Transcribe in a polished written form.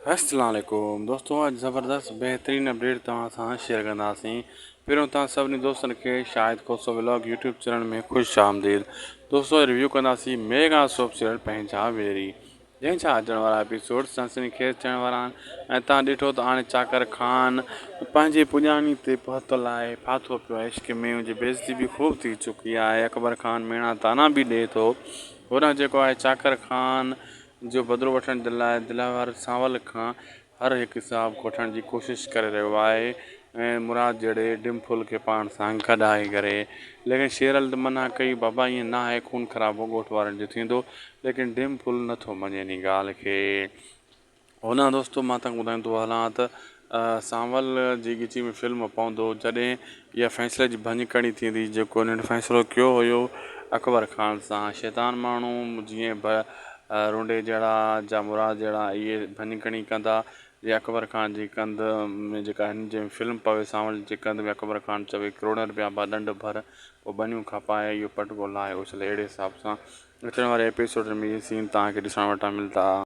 अस्सलाम वालेकुम दोस्तों, अॼु ज़बरदस्त बेहतरीन अपडेट तव्हां सां शेयर कंदासीं। पहिरियों तव्हां सभिनी दोस्तनि खे शाहिद खोसो व्लॉग यूट्यूब चैनल में ख़ुशि आमदीद। दोस्तों, रिव्यू कंदासीं मेगा सोप सीरियल पंहिंजा वेरी, जंहिंजा अचण वारा एपिसोड सनसनी खेज़ थियण वारा आहिनि। ऐं तव्हां ॾिठो त हाणे चाकर ख़ान पंहिंजे पुॼाणी ते पहुतल आहे, फाथो पियो आहे इश्क में, हुनजी बेइज़ती बि ख़ूब थी चुकी आहे। अकबर ख़ान मेणा ताना बि ॾिए थो। हुन जेको आहे चाकर ख़ान जो बदिलो वठण जे लाइ दिलावर सांवल खां हर हिकु हिसाब वठण जी कोशिशि करे रहियो आहे ऐं मुराद जहिड़े डिम्फुल खे पाण सां गॾाए करे। लेकिन शेरल मना कई, बाबा ईअं न आहे, खून ख़राबो ॻोठ वारनि जो थींदो। लेकिन डिम्फुल नथो मञे इन ॻाल्हि खे। हुन दोस्तो मां तव्हांखे ॿुधाईंदो हलां त सांवल जी ॻिची में फिल्म पवंदो जॾहिं इहा फ़ैसिले जी भञकड़ी थींदी, जेको हिननि फ़ैसिलो कयो हुयो अकबर ख़ान सां। शैतान माण्हू जीअं रूंडे जहिड़ा जा मुराद जहिड़ा इहे भञकड़ी कंदा, जे अकबर ख़ान जी कंध में जेका हिन जे फिल्म पवे सांवल जे कंध में अकबर ख़ान चवे करोड़ रुपया ॾंड भर, पोइ बनियूं खपाए, इहो पटको लाहे उछले। अहिड़े हिसाब सां अचण वारे एपिसोड में इहे सीन तव्हांखे ॾिसण वटां मिलंदा।